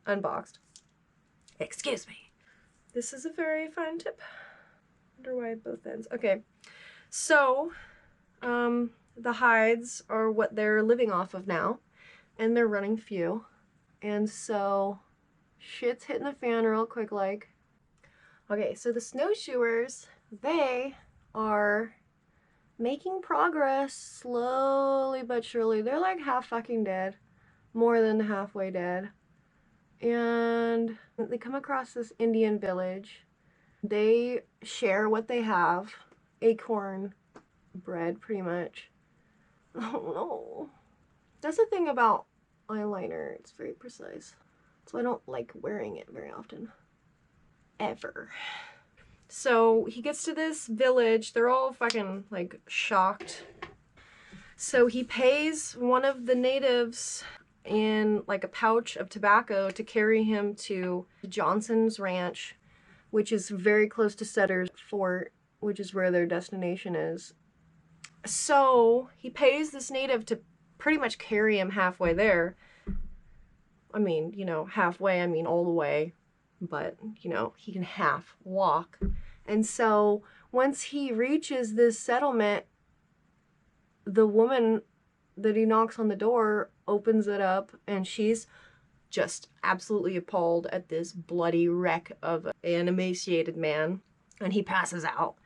unboxed. Excuse me. This is a very fine tip. Wonder why both ends. Okay. So, the hides are what they're living off of now, and they're running few. And so shit's hitting the fan real quick like. Okay, so the snowshoers, they are making progress slowly but surely. They're like half fucking dead. more than halfway dead. And they come across this Indian village. They share what they have, acorn bread, pretty much. Oh no. That's the thing about eyeliner, it's very precise. So I don't like wearing it very often. Ever. So he gets to this village, they're all fucking like shocked. So he pays one of the natives in like a pouch of tobacco to carry him to Johnson's ranch, which is very close to Sutter's Fort, which is where their destination is. So he pays this native to pretty much carry him halfway there. I mean, you know, halfway, I mean all the way, but, you know, he can half walk. And so once he reaches this settlement, the woman that he knocks on the door opens it up, and she's just absolutely appalled at this bloody wreck of an emaciated man, and he passes out.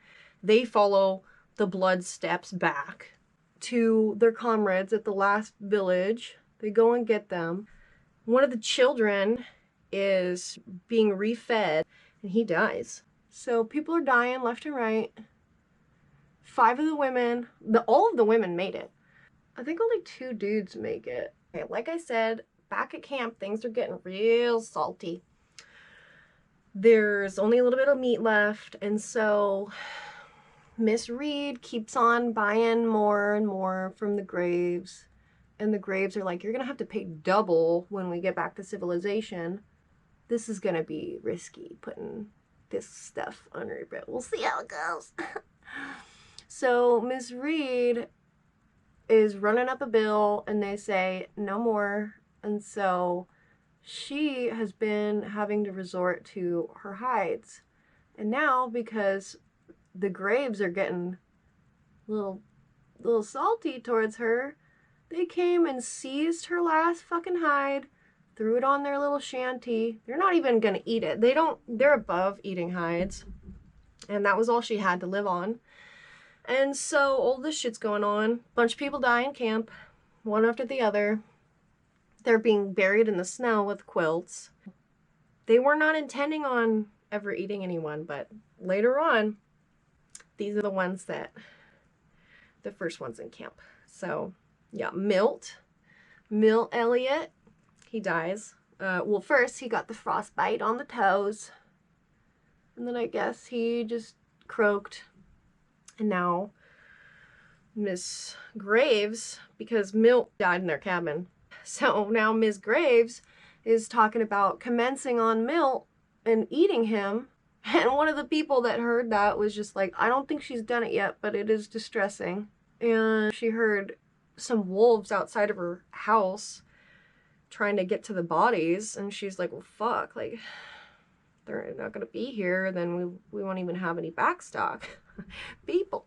They follow the blood steps back to their comrades at the last village. They go and get them. One of the children is being refed, and he dies. So people are dying left and right. 5 of the women, all of the women made it. I think only 2 dudes make it. Okay, like I said, back at camp, things are getting real salty. There's only a little bit of meat left, and so Miss Reed keeps on buying more and more from the Graves. And the Graves are like, you're gonna have to pay double when we get back to civilization. This is gonna be risky, putting this stuff on her, but we'll see how it goes. So Miss Reed is running up a bill, and they say no more. And so she has been having to resort to her hides. And now, because the Graves are getting a little salty towards her, they came and seized her last fucking hide, threw it on their little shanty. They're not even gonna eat it. They're above eating hides. And that was all she had to live on. And so all this shit's going on. Bunch of people die in camp, one after the other. They're being buried in the snow with quilts. They were not intending on ever eating anyone, but later on, these are the ones that, the first ones in camp. So yeah, Milt Elliott, he dies. Well, first he got the frostbite on the toes, and then I guess he just croaked. And now Miss Graves, because Milt died in their cabin, so now Miss Graves is talking about commencing on Milt and eating him. And one of the people that heard that was just like, I don't think she's done it yet, but it is distressing. And she heard some wolves outside of her house trying to get to the bodies, and she's like, well, fuck, like, they're not gonna be here, then we won't even have any backstock people.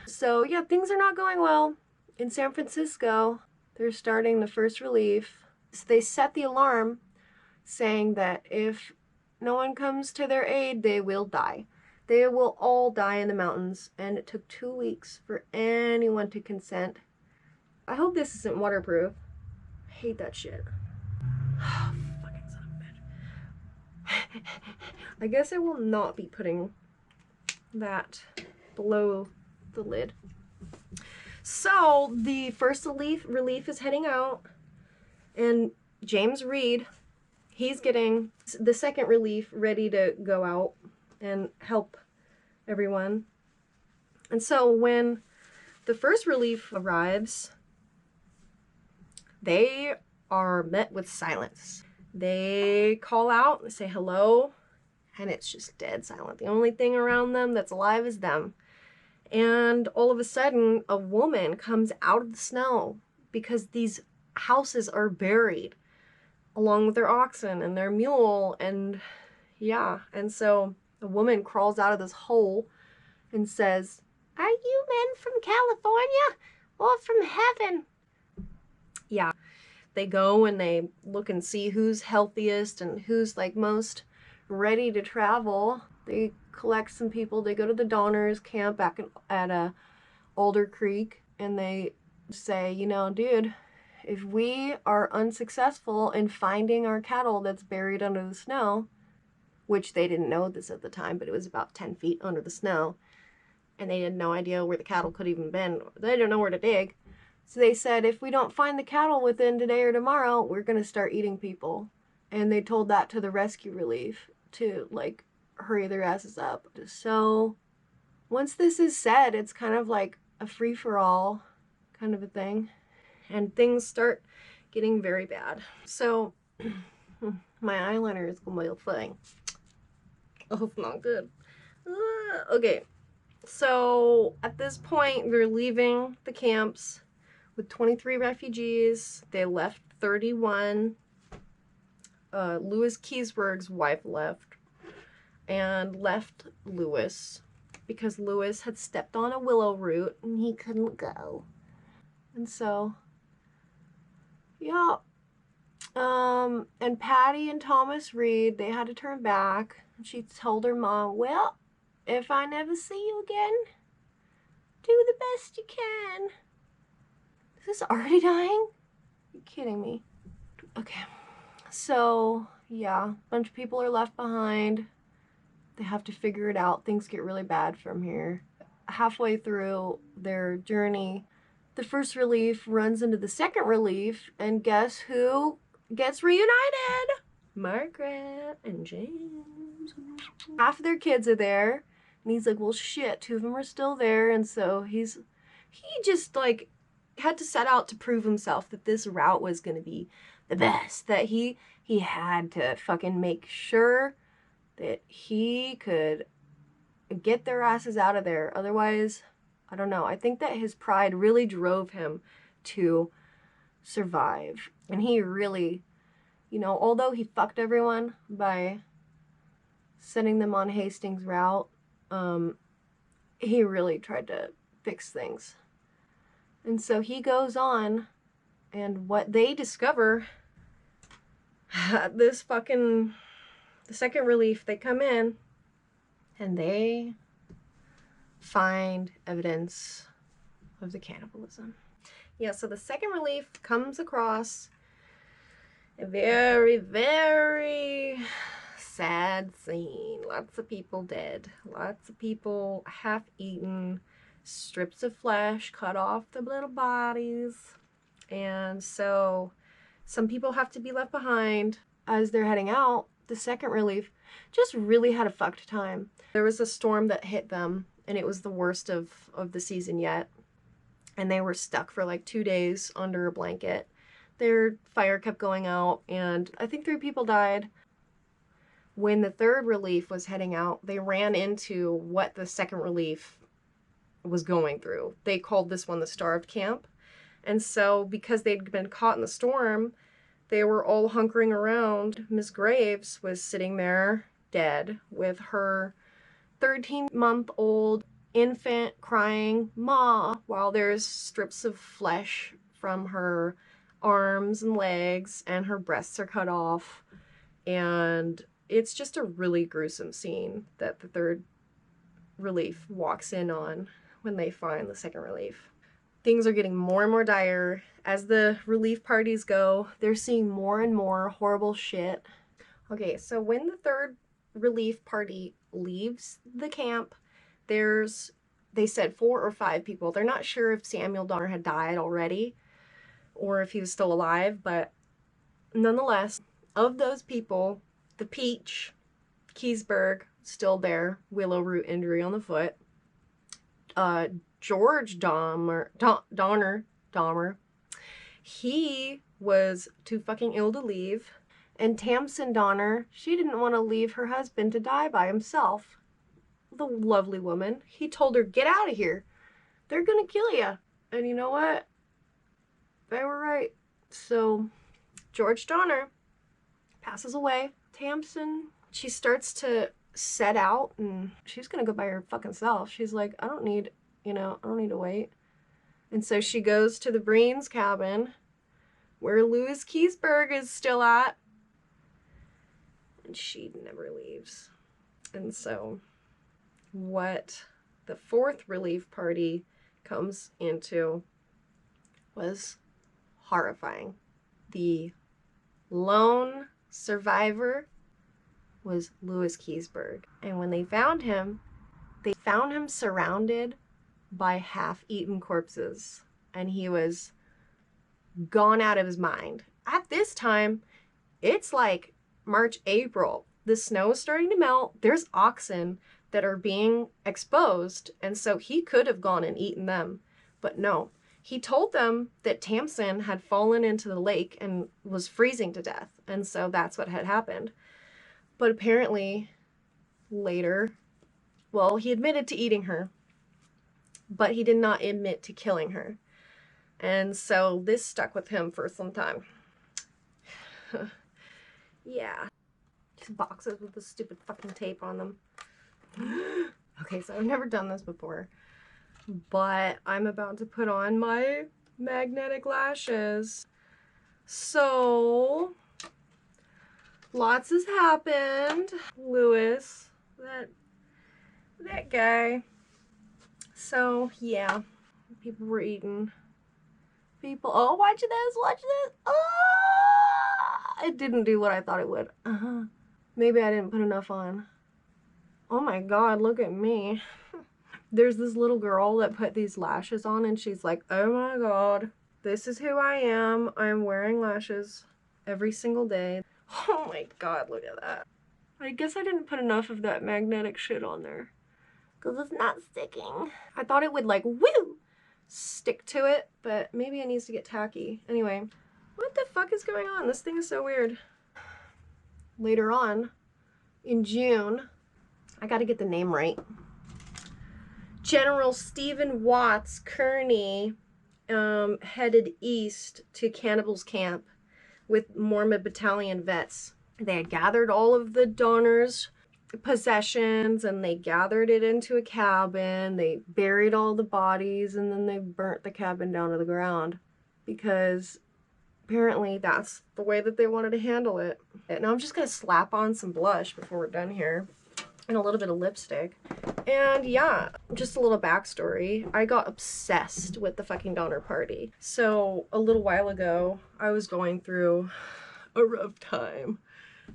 So yeah, things are not going well in San Francisco. They're starting the first relief. So they set the alarm saying that if no one comes to their aid, they will die. They will all die in the mountains, and it took 2 weeks for anyone to consent. I hope this isn't waterproof. I hate that shit. Fucking son of a bitch. I guess I will not be putting that below the lid. So the first relief is heading out, and James Reed, he's getting the second relief ready to go out and help everyone. And so when the first relief arrives, they are met with silence. They call out and say hello, and it's just dead silent. The only thing around them that's alive is them. And all of a sudden, a woman comes out of the snow because these houses are buried along with their oxen and their mule. And yeah, and so a woman crawls out of this hole and says, "Are you men from California or from heaven?" Yeah, they go and they look and see who's healthiest and who's like most ready to travel. They collect some people. They go to the Donner's camp back at Alder Creek, and they say, you know, dude, if we are unsuccessful in finding our cattle that's buried under the snow, which they didn't know this at the time, but it was about 10 feet under the snow, and they had no idea where the cattle could even been. They didn't know where to dig. So they said, if we don't find the cattle within today or tomorrow, we're going to start eating people. And they told that to the rescue relief to, like, hurry their asses up. So once this is said, it's kind of like a free-for-all kind of a thing. And things start getting very bad. So my eyeliner is going to be thing. Oh, it's not good. Okay. So at this point, they're leaving the camps with 23 refugees. They left 31. Louis Keseberg's wife left, and left Louis because Louis had stepped on a willow root and he couldn't go. And so, yeah. And Patty and Thomas Reed, they had to turn back. She told her mom, well, if I never see you again, do the best you can. Is this already dying? You're kidding me. Okay. So, yeah, a bunch of people are left behind. They have to figure it out. Things get really bad from here. Halfway through their journey, the first relief runs into the second relief, and guess who gets reunited? Margaret and James. Half of their kids are there, and he's like, well, shit, 2 of them are still there, and so he just, like, had to set out to prove himself that this route was going to be the best, that he had to fucking make sure that he could get their asses out of there. Otherwise, I don't know. I think that his pride really drove him to survive. And he really, you know, although he fucked everyone by sending them on Hastings' route, he really tried to fix things. And so he goes on, and what they discover, the second relief, they come in, and they find evidence of the cannibalism. Yeah, so the second relief comes across a very, very sad scene. Lots of people dead. Lots of people half-eaten. Strips of flesh cut off the little bodies. And so some people have to be left behind. As they're heading out, the second relief just really had a fucked time. There was a storm that hit them, and it was the worst of the season yet. And they were stuck for like 2 days under a blanket. Their fire kept going out, and I think 3 people died. When the third relief was heading out, they ran into what the second relief was going through. They called this one the Starved Camp. And so because they'd been caught in the storm, they were all hunkering around. Miss Graves was sitting there dead with her 13-month-old infant crying "Ma," while there's strips of flesh from her arms and legs, and her breasts are cut off. And it's just a really gruesome scene that the third relief walks in on when they find the second relief. Things are getting more and more dire. As the relief parties go, they're seeing more and more horrible shit. Okay, so when the third relief party leaves the camp, they said 4 or 5 people. They're not sure if Samuel Donner had died already or if he was still alive, but nonetheless, of those people, the Peach, Keseberg, still there, willow root injury on the foot. George Donner, he was too fucking ill to leave. And Tamsin Donner, she didn't want to leave her husband to die by himself. The lovely woman. He told her, get out of here. They're gonna kill you. And you know what? They were right. So George Donner passes away. Tamsin, she starts to set out, and she's gonna go by her fucking self. She's like, I don't need to wait. And so she goes to the Breen's cabin, where Louis Keseberg is still at, and she never leaves. And so what the fourth relief party comes into was horrifying. The lone survivor was Louis Keseberg. And when they found him surrounded by half-eaten corpses. And he was gone out of his mind. At this time, it's like March, April. The snow is starting to melt. There's oxen that are being exposed. And so he could have gone and eaten them. But no. He told them that Tamsin had fallen into the lake and was freezing to death. And so that's what had happened. But apparently, later, well, he admitted to eating her. But he did not admit to killing her. And so this stuck with him for some time. Yeah. These boxes with the stupid fucking tape on them. Okay, so I've never done this before. But I'm about to put on my magnetic lashes. So, lots has happened. Louis, that guy. So, yeah. People were eating. Oh, watch this. Oh! It didn't do what I thought it would. Maybe I didn't put enough on. Oh my god, look at me. There's this little girl that put these lashes on and she's like, oh my god, this is who I am. I'm wearing lashes every single day. Oh my god, look at that. I guess I didn't put enough of that magnetic shit on there. Because it's not sticking. I thought it would like, woo! Stick to it, but maybe it needs to get tacky. Anyway, what the fuck is going on? This thing is so weird. Later on, in June, I gotta get the name right. General Stephen Watts Kearney headed east to Cannibals Camp with Mormon Battalion vets. They had gathered all of the donors' possessions and they gathered it into a cabin. They buried all the bodies and then they burnt the cabin down to the ground because apparently that's the way that they wanted to handle it. And I'm just gonna slap on some blush before we're done here and a little bit of lipstick. And yeah, just a little backstory. I got obsessed with the fucking Donner Party. So a little while ago, I was going through a rough time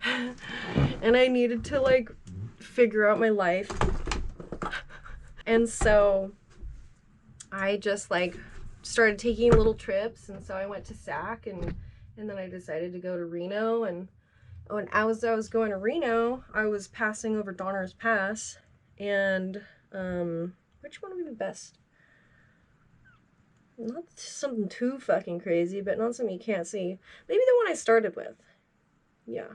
and I needed to like figure out my life. And so I just like started taking little trips. And so I went to SAC and then I decided to go to Reno. And when I was going to Reno, I was passing over Donner's Pass. And which one would be the best? Not something too fucking crazy, but not something you can't see. Maybe the one I started with. Yeah.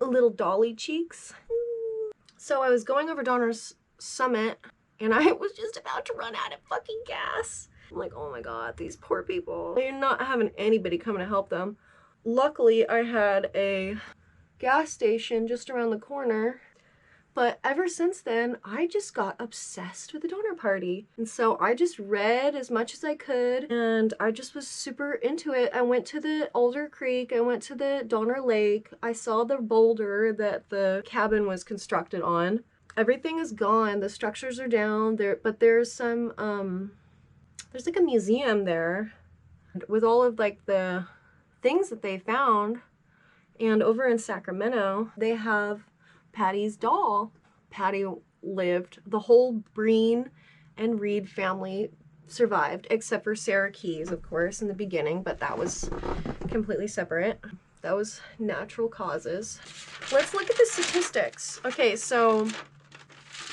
A little dolly cheeks. So I was going over Donner's Summit, and I was just about to run out of fucking gas. I'm like, oh my god, these poor people. They're not having anybody coming to help them. Luckily, I had a gas station just around the corner. But ever since then, I just got obsessed with the Donner Party. And so I just read as much as I could, and I just was super into it. I went to the Alder Creek, I went to the Donner Lake, I saw the boulder that the cabin was constructed on. Everything is gone, the structures are down, but there's some, there's like a museum there with all of like the things that they found. And over in Sacramento, they have Patty's doll. Patty lived. The whole Breen and Reed family survived, except for Sarah Keys, of course, in the beginning, but that was completely separate. That was natural causes. Let's look at the statistics. Okay, so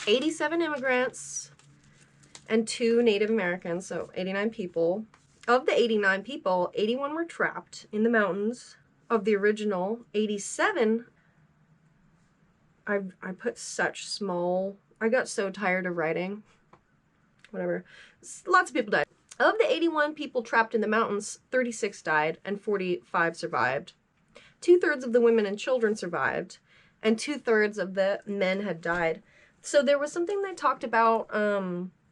87 immigrants and 2 Native Americans, so 89 people. Of the 89 people, 81 were trapped in the mountains. Of the original 87, I put such small, I got so tired of writing. Whatever. Lots of people died. Of the 81 people trapped in the mountains, 36 died and 45 survived. 2/3 of the women and children survived, and 2/3 of the men had died. So there was something they talked about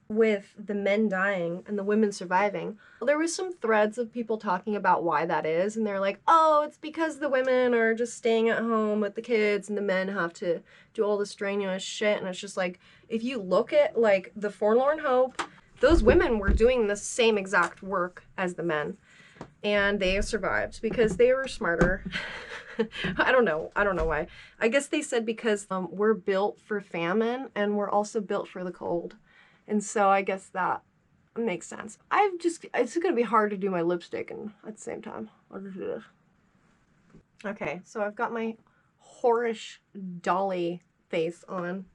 with the men dying and the women surviving. There was some threads of people talking about why that is, and they're like, oh, it's because the women are just staying at home with the kids and the men have to do all the strenuous shit. And it's just like, if you look at like the Forlorn Hope, those women were doing the same exact work as the men, and they survived because they were smarter. I don't know why. I guess they said because we're built for famine and we're also built for the cold. And so I guess that makes sense. It's gonna be hard to do my lipstick and at the same time. I'll just do this. Okay, so I've got my whorish dolly face on.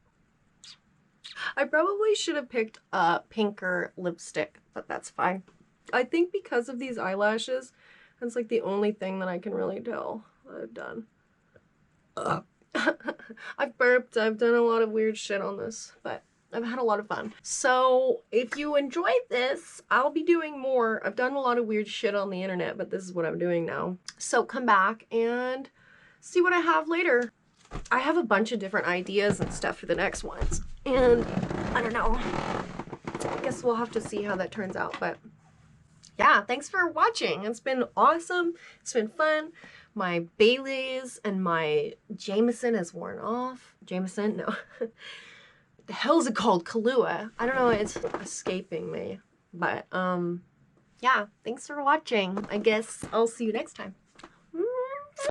I probably should have picked a pinker lipstick, but that's fine. I think because of these eyelashes, that's like the only thing that I can really tell that I've done. I've burped, I've done a lot of weird shit on this, but I've had a lot of fun. So if you enjoyed this, I'll be doing more. I've done a lot of weird shit on the internet, but this is what I'm doing now. So come back and see what I have later. I have a bunch of different ideas and stuff for the next ones. And I don't know. I guess we'll have to see how that turns out, but yeah, thanks for watching. It's been awesome. It's been fun. My Baileys and my Jameson has worn off. Jameson? No. The hell is it called? Kahlua. I don't know. It's escaping me. But, yeah, thanks for watching. I guess I'll see you next time.